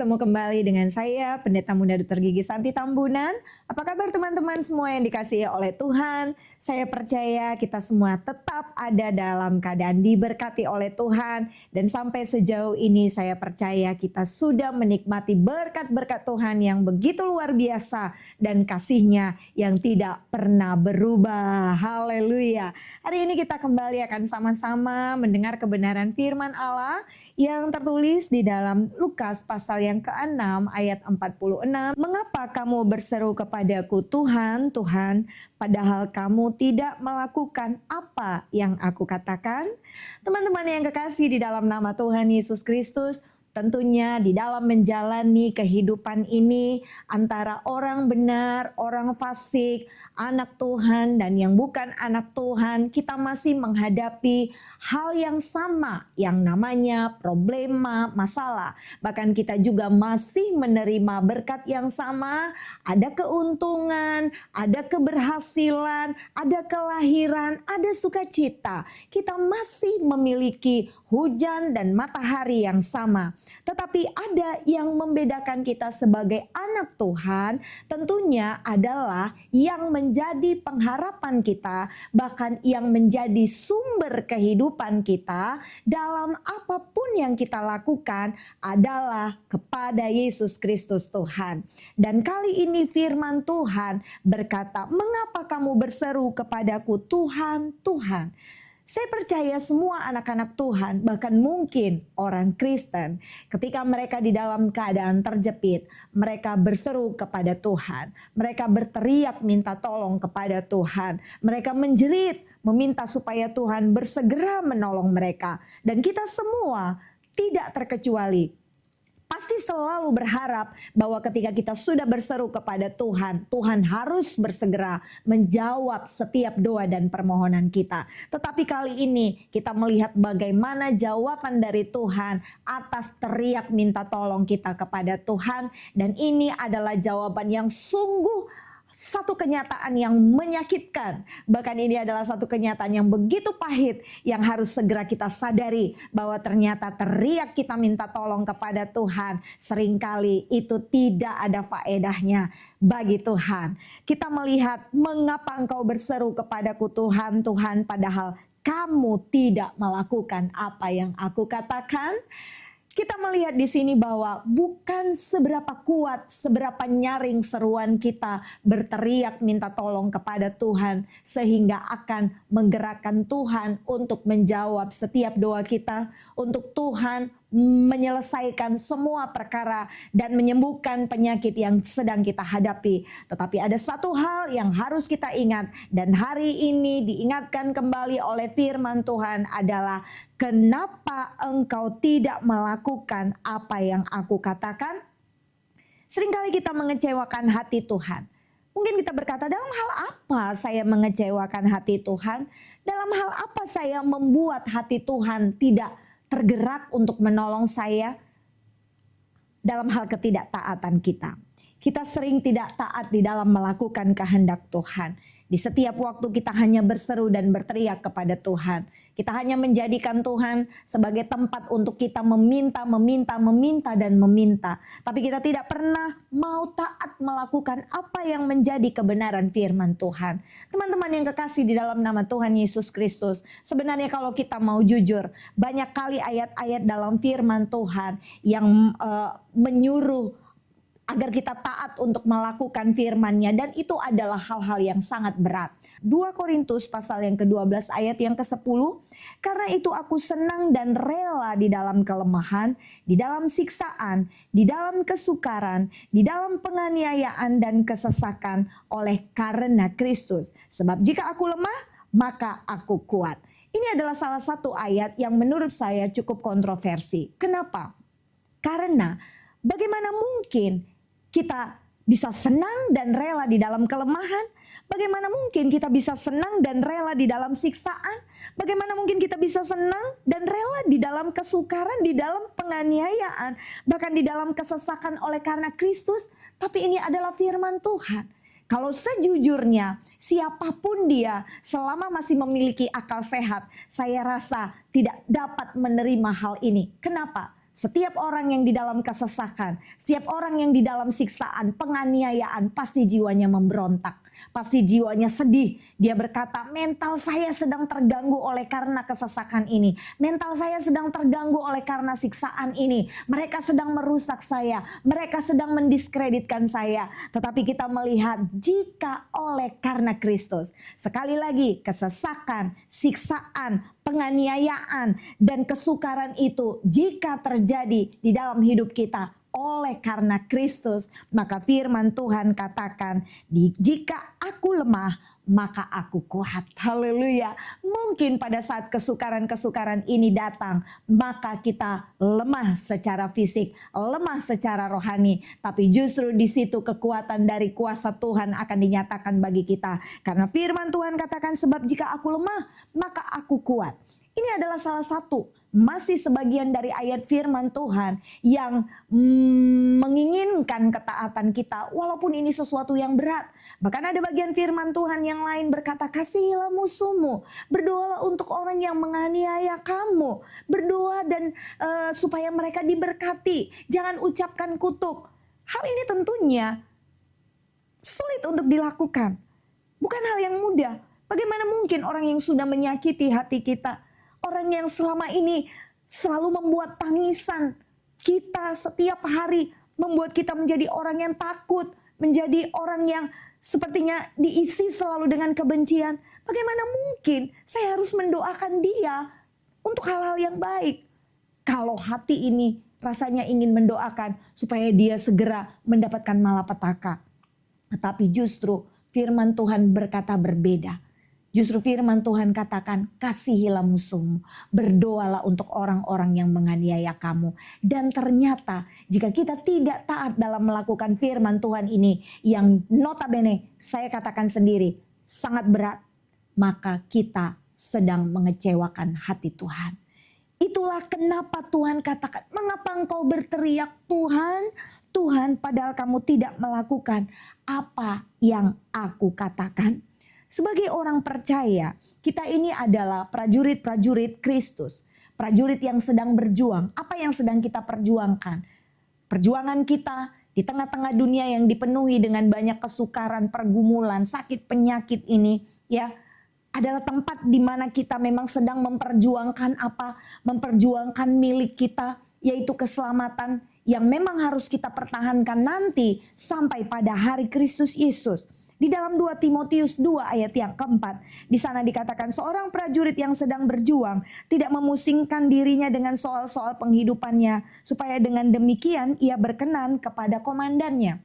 bertemu kembali dengan saya, Pendeta Muda Dr. Gigi Santi Tambunan. Apa kabar teman-teman semua yang dikasihi oleh Tuhan? Saya percaya kita semua tetap ada dalam keadaan diberkati oleh Tuhan. Dan sampai sejauh ini saya percaya kita sudah menikmati berkat-berkat Tuhan yang begitu luar biasa. Dan kasih-Nya yang tidak pernah berubah. Haleluya. Hari ini kita kembali akan sama-sama mendengar kebenaran firman Allah yang tertulis di dalam Lukas pasal yang ke-6 ayat 46. Mengapa kamu berseru kepadaku Tuhan, Tuhan, padahal kamu tidak melakukan apa yang aku katakan? Teman-teman yang kekasih di dalam nama Tuhan Yesus Kristus, tentunya di dalam menjalani kehidupan ini antara orang benar, orang fasik, anak Tuhan dan yang bukan anak Tuhan, kita masih menghadapi hal yang sama yang namanya problema, masalah. Bahkan kita juga masih menerima berkat yang sama, ada keuntungan, ada keberhasilan, ada kelahiran, ada sukacita. Kita masih memiliki hujan dan matahari yang sama. Tetapi ada yang membedakan kita sebagai anak Tuhan, tentunya adalah yang menjadi pengharapan kita, bahkan yang menjadi sumber kehidupan kita dalam apapun yang kita lakukan adalah kepada Yesus Kristus Tuhan. Dan kali ini firman Tuhan berkata, "Mengapa kamu berseru kepadaku Tuhan, Tuhan?" Saya percaya semua anak-anak Tuhan, bahkan mungkin orang Kristen, ketika mereka di dalam keadaan terjepit, mereka berseru kepada Tuhan. Mereka berteriak minta tolong kepada Tuhan. Mereka menjerit, meminta supaya Tuhan bersegera menolong mereka. Dan kita semua tidak terkecuali pasti selalu berharap bahwa ketika kita sudah berseru kepada Tuhan, Tuhan harus bersegera menjawab setiap doa dan permohonan kita. Tetapi kali ini kita melihat bagaimana jawaban dari Tuhan atas teriak minta tolong kita kepada Tuhan. Dan ini adalah jawaban yang sungguh satu kenyataan yang menyakitkan. Bahkan ini adalah satu kenyataan yang begitu pahit yang harus segera kita sadari bahwa ternyata teriak kita minta tolong kepada Tuhan seringkali itu tidak ada faedahnya bagi Tuhan. Kita melihat mengapa engkau berseru kepadaku Tuhan, Tuhan, padahal kamu tidak melakukan apa yang aku katakan. Kita melihat di sini bahwa bukan seberapa kuat, seberapa nyaring seruan kita berteriak minta tolong kepada Tuhan sehingga akan menggerakkan Tuhan untuk menjawab setiap doa kita, untuk Tuhan menyelesaikan semua perkara dan menyembuhkan penyakit yang sedang kita hadapi. Tetapi ada satu hal yang harus kita ingat dan hari ini diingatkan kembali oleh firman Tuhan adalah, kenapa engkau tidak melakukan apa yang aku katakan? Seringkali kita mengecewakan hati Tuhan. Mungkin kita berkata, dalam hal apa saya mengecewakan hati Tuhan? Dalam hal apa saya membuat hati Tuhan tidak tergerak untuk menolong saya? Dalam hal ketidaktaatan kita. Kita sering tidak taat di dalam melakukan kehendak Tuhan. Di setiap waktu kita hanya berseru dan berteriak kepada Tuhan. Kita hanya menjadikan Tuhan sebagai tempat untuk kita meminta, dan meminta. Tapi kita tidak pernah mau taat melakukan apa yang menjadi kebenaran firman Tuhan. Teman-teman yang kekasih di dalam nama Tuhan Yesus Kristus, sebenarnya kalau kita mau jujur, banyak kali ayat-ayat dalam firman Tuhan yang menyuruh agar kita taat untuk melakukan firman-Nya, dan itu adalah hal-hal yang sangat berat. 2 Korintus pasal yang ke-12 ayat yang ke-10, karena itu aku senang dan rela di dalam kelemahan, di dalam siksaan, di dalam kesukaran, di dalam penganiayaan dan kesesakan oleh karena Kristus. Sebab jika aku lemah, maka aku kuat. Ini adalah salah satu ayat yang menurut saya cukup kontroversi. Kenapa? Karena bagaimana mungkin kita bisa senang dan rela di dalam kelemahan? Bagaimana mungkin kita bisa senang dan rela di dalam siksaan? Bagaimana mungkin kita bisa senang dan rela di dalam kesukaran, di dalam penganiayaan, bahkan di dalam kesesakan oleh karena Kristus? Tapi ini adalah firman Tuhan. Kalau sejujurnya, siapapun dia, selama masih memiliki akal sehat, saya rasa tidak dapat menerima hal ini. Kenapa? Setiap orang yang di dalam kesesakan, setiap orang yang di dalam siksaan, penganiayaan, pasti jiwanya memberontak. Pasti jiwanya sedih. Dia berkata, mental saya sedang terganggu oleh karena kesesakan ini. Mental saya sedang terganggu oleh karena siksaan ini. Mereka sedang merusak saya. Mereka sedang mendiskreditkan saya. Tetapi kita melihat jika oleh karena Kristus. Sekali lagi, kesesakan, siksaan, penganiayaan, dan kesukaran itu jika terjadi di dalam hidup kita oleh karena Kristus, maka firman Tuhan katakan, jika aku lemah, maka aku kuat. Haleluya. Mungkin pada saat kesukaran-kesukaran ini datang, maka kita lemah secara fisik, lemah secara rohani. Tapi justru di situ kekuatan dari kuasa Tuhan akan dinyatakan bagi kita. Karena firman Tuhan katakan, sebab jika aku lemah, maka aku kuat. Ini adalah salah satu masih sebagian dari ayat firman Tuhan yang menginginkan ketaatan kita walaupun ini sesuatu yang berat. Bahkan ada bagian firman Tuhan yang lain berkata, kasihilah musuhmu, berdoalah untuk orang yang menganiaya kamu, berdoa dan supaya mereka diberkati, jangan ucapkan kutuk. Hal ini tentunya sulit untuk dilakukan, bukan hal yang mudah. Bagaimana mungkin orang yang sudah menyakiti hati kita, orang yang selama ini selalu membuat tangisan kita setiap hari, membuat kita menjadi orang yang takut, menjadi orang yang sepertinya diisi selalu dengan kebencian. Bagaimana mungkin saya harus mendoakan dia untuk hal-hal yang baik, kalau hati ini rasanya ingin mendoakan supaya dia segera mendapatkan malapetaka. Tetapi justru firman Tuhan berkata berbeda. Justru firman Tuhan katakan, kasihilah musuhmu, berdoalah untuk orang-orang yang menganiaya kamu. Dan ternyata jika kita tidak taat dalam melakukan firman Tuhan ini, yang notabene saya katakan sendiri sangat berat, maka kita sedang mengecewakan hati Tuhan. Itulah kenapa Tuhan katakan, mengapa engkau berteriak Tuhan, Tuhan, padahal kamu tidak melakukan apa yang aku katakan. Sebagai orang percaya, kita ini adalah prajurit-prajurit Kristus. Prajurit yang sedang berjuang. Apa yang sedang kita perjuangkan? Perjuangan kita di tengah-tengah dunia yang dipenuhi dengan banyak kesukaran, pergumulan, sakit, penyakit ini, ya, adalah tempat di mana kita memang sedang memperjuangkan apa? Memperjuangkan milik kita, yaitu keselamatan yang memang harus kita pertahankan nanti sampai pada hari Kristus Yesus. Di dalam 2 Timotius 2 ayat yang keempat, di sana dikatakan seorang prajurit yang sedang berjuang tidak memusingkan dirinya dengan soal-soal penghidupannya, supaya dengan demikian ia berkenan kepada komandannya.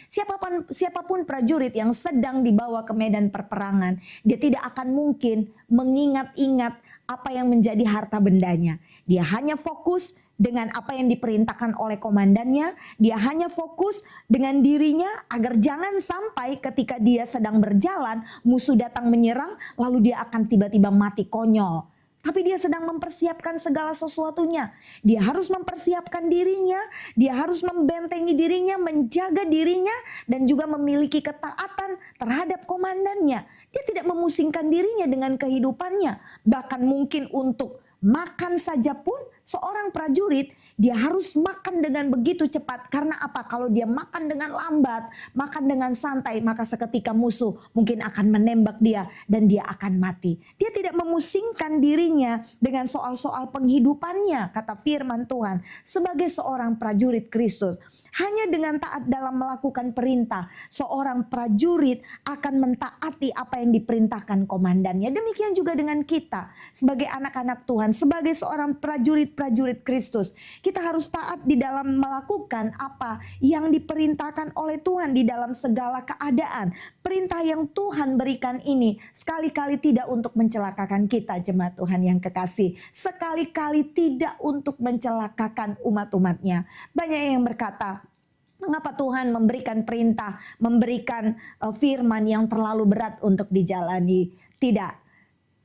Siapapun prajurit yang sedang dibawa ke medan perperangan, dia tidak akan mungkin mengingat-ingat apa yang menjadi harta bendanya. Dia hanya fokus dengan apa yang diperintahkan oleh komandannya. Dia hanya fokus dengan dirinya agar jangan sampai ketika dia sedang berjalan, musuh datang menyerang, lalu dia akan tiba-tiba mati konyol. Tapi dia sedang mempersiapkan segala sesuatunya. Dia harus mempersiapkan dirinya, dia harus membentengi dirinya, menjaga dirinya, dan juga memiliki ketaatan terhadap komandannya. Dia tidak memusingkan dirinya dengan kehidupannya. Bahkan mungkin untuk makan saja pun seorang prajurit, dia harus makan dengan begitu cepat. Karena apa? Kalau dia makan dengan lambat, makan dengan santai, maka seketika musuh mungkin akan menembak dia dan dia akan mati. Dia tidak memusingkan dirinya dengan soal-soal penghidupannya, kata firman Tuhan. Sebagai seorang prajurit Kristus, hanya dengan taat dalam melakukan perintah, seorang prajurit akan mentaati apa yang diperintahkan komandannya. Demikian juga dengan kita sebagai anak-anak Tuhan, sebagai seorang prajurit-prajurit Kristus. Kita harus taat di dalam melakukan apa yang diperintahkan oleh Tuhan di dalam segala keadaan. Perintah yang Tuhan berikan ini sekali-kali tidak untuk mencelakakan kita, jemaat Tuhan yang kekasih. Sekali-kali tidak untuk mencelakakan umat-umatnya. Banyak yang berkata, mengapa Tuhan memberikan perintah, memberikan firman yang terlalu berat untuk dijalani? Tidak.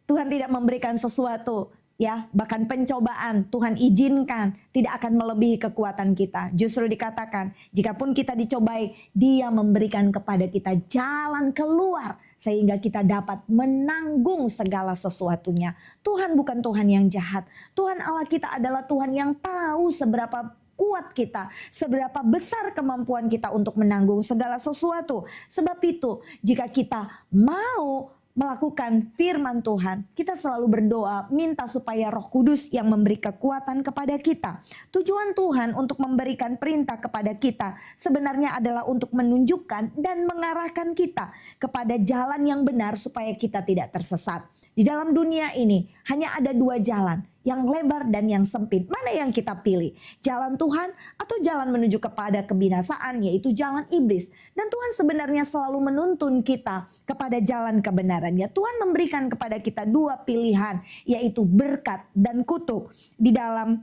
Tuhan tidak memberikan sesuatu, ya, bahkan pencobaan Tuhan izinkan tidak akan melebihi kekuatan kita. Justru dikatakan, jikapun kita dicobai, Dia memberikan kepada kita jalan keluar sehingga kita dapat menanggung segala sesuatunya. Tuhan bukan Tuhan yang jahat. Tuhan Allah kita adalah Tuhan yang tahu seberapa kuat kita, seberapa besar kemampuan kita untuk menanggung segala sesuatu. Sebab itu, jika kita mau melakukan firman Tuhan, kita selalu berdoa minta supaya Roh Kudus yang memberi kekuatan kepada kita. Tujuan Tuhan untuk memberikan perintah kepada kita sebenarnya adalah untuk menunjukkan dan mengarahkan kita kepada jalan yang benar supaya kita tidak tersesat. Di dalam dunia ini hanya ada dua jalan, yang lebar dan yang sempit. Mana yang kita pilih? Jalan Tuhan atau jalan menuju kepada kebinasaan, yaitu jalan iblis. Dan Tuhan sebenarnya selalu menuntun kita kepada jalan kebenarannya. Tuhan memberikan kepada kita dua pilihan, yaitu berkat dan kutuk. Di dalam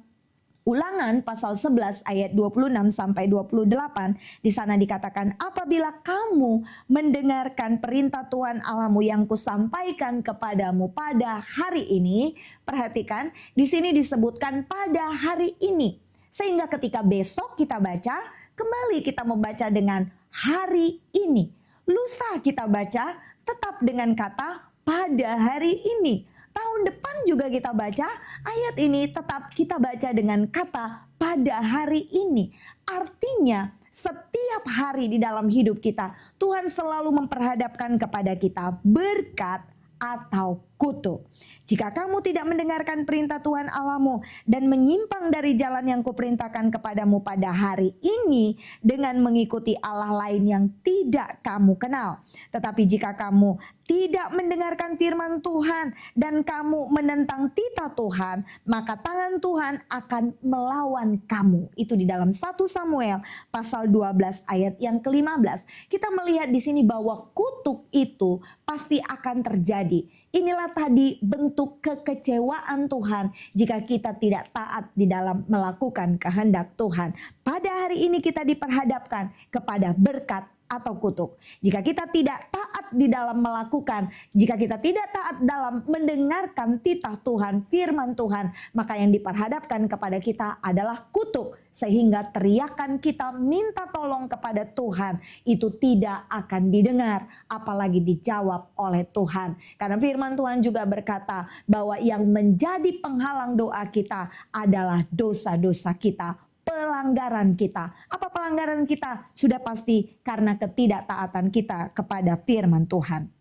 Ulangan pasal 11 ayat 26 sampai 28, di sana dikatakan, apabila kamu mendengarkan perintah Tuhan Allahmu yang kusampaikan kepadamu pada hari ini, perhatikan di sini disebutkan pada hari ini. Sehingga ketika besok kita baca, kembali kita membaca dengan hari ini. Lusa kita baca tetap dengan kata pada hari ini. Tahun depan juga kita baca, ayat ini tetap kita baca dengan kata pada hari ini. Artinya setiap hari di dalam hidup kita, Tuhan selalu memperhadapkan kepada kita berkat atau kutuk. Jika kamu tidak mendengarkan perintah Tuhan Allahmu dan menyimpang dari jalan yang kuperintahkan kepadamu pada hari ini dengan mengikuti Allah lain yang tidak kamu kenal. Tetapi jika kamu tidak mendengarkan firman Tuhan dan kamu menentang titah Tuhan, maka tangan Tuhan akan melawan kamu. Itu di dalam 1 Samuel pasal 12 ayat yang ke-15. Kita melihat di sini bahwa kutuk itu pasti akan terjadi. Inilah tadi bentuk kekecewaan Tuhan jika kita tidak taat di dalam melakukan kehendak Tuhan. Pada hari ini kita diperhadapkan kepada berkat atau kutuk. Jika kita tidak taat di dalam melakukan, jika kita tidak taat dalam mendengarkan titah Tuhan, firman Tuhan, maka yang diperhadapkan kepada kita adalah kutuk. Sehingga teriakan kita minta tolong kepada Tuhan itu tidak akan didengar, apalagi dijawab oleh Tuhan. Karena firman Tuhan juga berkata bahwa yang menjadi penghalang doa kita adalah dosa-dosa kita, pelanggaran kita. Apa pelanggaran kita? Sudah pasti karena ketidaktaatan kita kepada firman Tuhan.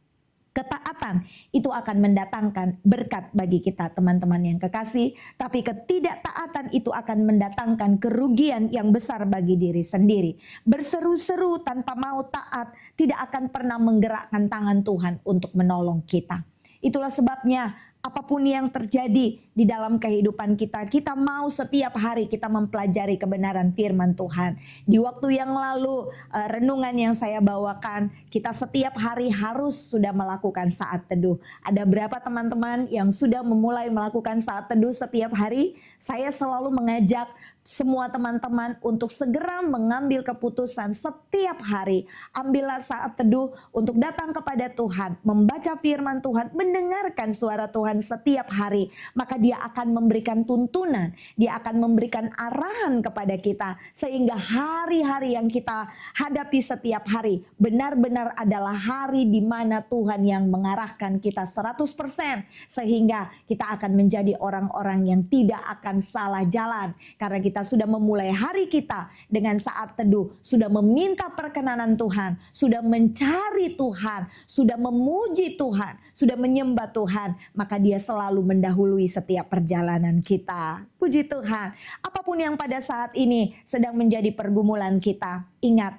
Ketaatan itu akan mendatangkan berkat bagi kita, teman-teman yang kekasih. Tapi ketidaktaatan itu akan mendatangkan kerugian yang besar bagi diri sendiri. Berseru-seru tanpa mau taat tidak akan pernah menggerakkan tangan Tuhan untuk menolong kita. Itulah sebabnya apapun yang terjadi di dalam kehidupan kita, kita mau setiap hari kita mempelajari kebenaran firman Tuhan. Di waktu yang lalu, renungan yang saya bawakan, kita setiap hari harus sudah melakukan saat teduh. Ada berapa teman-teman yang sudah memulai melakukan saat teduh setiap hari? Saya selalu mengajak semua teman-teman untuk segera mengambil keputusan setiap hari. Ambillah saat teduh untuk datang kepada Tuhan, membaca firman Tuhan, mendengarkan suara Tuhan setiap hari. Maka dia akan memberikan tuntunan, dia akan memberikan arahan kepada kita. Sehingga hari-hari yang kita hadapi setiap hari benar-benar adalah hari di mana Tuhan yang mengarahkan kita 100%. Sehingga kita akan menjadi orang-orang yang tidak akan salah jalan. Karena kita sudah memulai hari kita dengan saat teduh, sudah meminta perkenanan Tuhan, sudah mencari Tuhan, sudah memuji Tuhan, sudah menyembah Tuhan, maka dia selalu mendahului setiap perjalanan kita. Puji Tuhan. Apapun yang pada saat ini sedang menjadi pergumulan kita, ingat,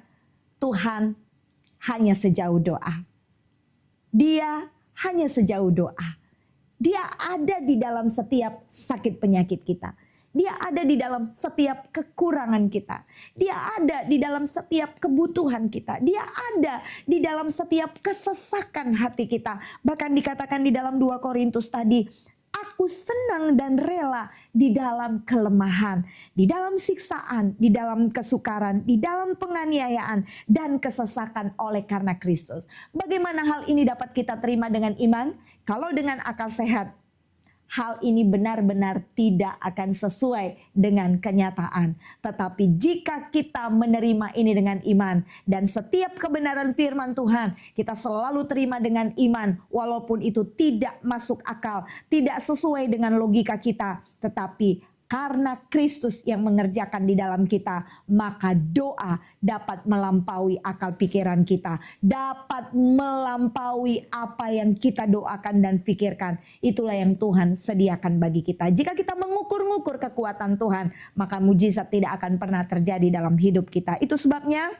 Tuhan hanya sejauh doa. Dia hanya sejauh doa. Dia ada di dalam setiap sakit penyakit kita. Dia ada di dalam setiap kekurangan kita. Dia ada di dalam setiap kebutuhan kita. Dia ada di dalam setiap kesesakan hati kita. Bahkan dikatakan di dalam 2 Korintus tadi, aku senang dan rela di dalam kelemahan, di dalam siksaan, di dalam kesukaran, di dalam penganiayaan, dan kesesakan oleh karena Kristus. Bagaimana hal ini dapat kita terima dengan iman? Kalau dengan akal sehat, hal ini benar-benar tidak akan sesuai dengan kenyataan. Tetapi jika kita menerima ini dengan iman dan setiap kebenaran firman Tuhan kita selalu terima dengan iman, walaupun itu tidak masuk akal, tidak sesuai dengan logika kita, tetapi karena Kristus yang mengerjakan di dalam kita, maka doa dapat melampaui akal pikiran kita, dapat melampaui apa yang kita doakan dan pikirkan. Itulah yang Tuhan sediakan bagi kita. Jika kita mengukur-ngukur kekuatan Tuhan, maka mujizat tidak akan pernah terjadi dalam hidup kita. Itu sebabnya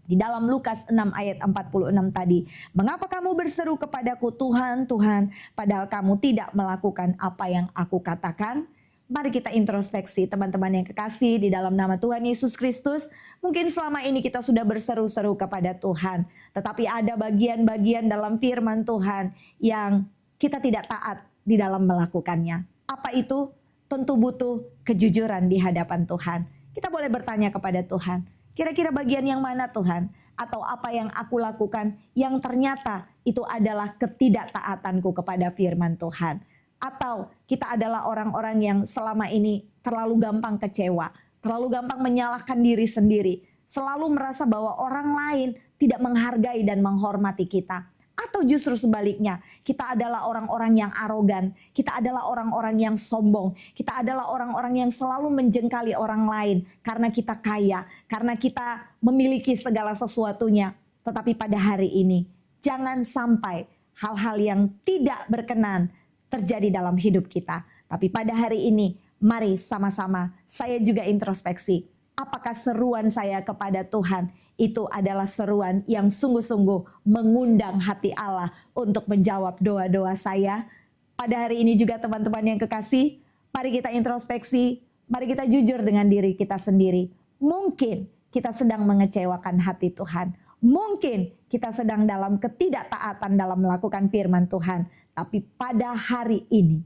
di dalam Lukas 6 ayat 46 tadi, mengapa kamu berseru kepadaku, Tuhan, Tuhan, padahal kamu tidak melakukan apa yang aku katakan? Mari kita introspeksi teman-teman yang kekasih di dalam nama Tuhan Yesus Kristus. Mungkin selama ini kita sudah berseru-seru kepada Tuhan, tetapi ada bagian-bagian dalam firman Tuhan yang kita tidak taat di dalam melakukannya. Apa itu? Tentu butuh kejujuran di hadapan Tuhan. Kita boleh bertanya kepada Tuhan, kira-kira bagian yang mana Tuhan? Atau apa yang aku lakukan yang ternyata itu adalah ketidaktaatanku kepada firman Tuhan? Atau kita adalah orang-orang yang selama ini terlalu gampang kecewa, terlalu gampang menyalahkan diri sendiri, selalu merasa bahwa orang lain tidak menghargai dan menghormati kita. Atau justru sebaliknya, kita adalah orang-orang yang arogan, kita adalah orang-orang yang sombong, kita adalah orang-orang yang selalu menjengkali orang lain karena kita kaya, karena kita memiliki segala sesuatunya. Tetapi pada hari ini, jangan sampai hal-hal yang tidak berkenan terjadi dalam hidup kita. Tapi pada hari ini, mari sama-sama saya juga introspeksi. Apakah seruan saya kepada Tuhan itu adalah seruan yang sungguh-sungguh mengundang hati Allah untuk menjawab doa-doa saya? Pada hari ini juga teman-teman yang kekasih, mari kita introspeksi, mari kita jujur dengan diri kita sendiri. Mungkin kita sedang mengecewakan hati Tuhan. Mungkin kita sedang dalam ketidaktaatan dalam melakukan firman Tuhan. Tapi pada hari ini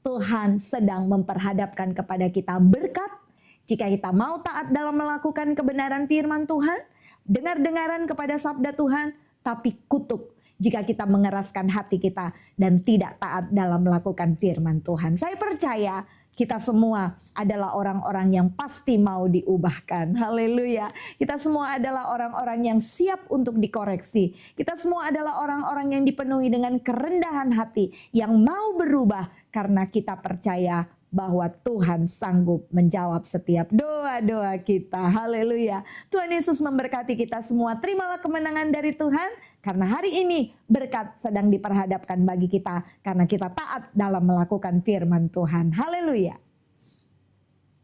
Tuhan sedang memperhadapkan kepada kita berkat. Jika kita mau taat dalam melakukan kebenaran firman Tuhan, dengar-dengaran kepada sabda Tuhan, tapi kutuk jika kita mengeraskan hati kita dan tidak taat dalam melakukan firman Tuhan. Saya percaya kita semua adalah orang-orang yang pasti mau diubahkan. Haleluya. Kita semua adalah orang-orang yang siap untuk dikoreksi. Kita semua adalah orang-orang yang dipenuhi dengan kerendahan hati, yang mau berubah karena kita percaya bahwa Tuhan sanggup menjawab setiap doa-doa kita. Haleluya. Tuhan Yesus memberkati kita semua. Terimalah kemenangan dari Tuhan, karena hari ini berkat sedang diperhadapkan bagi kita karena kita taat dalam melakukan firman Tuhan. Haleluya.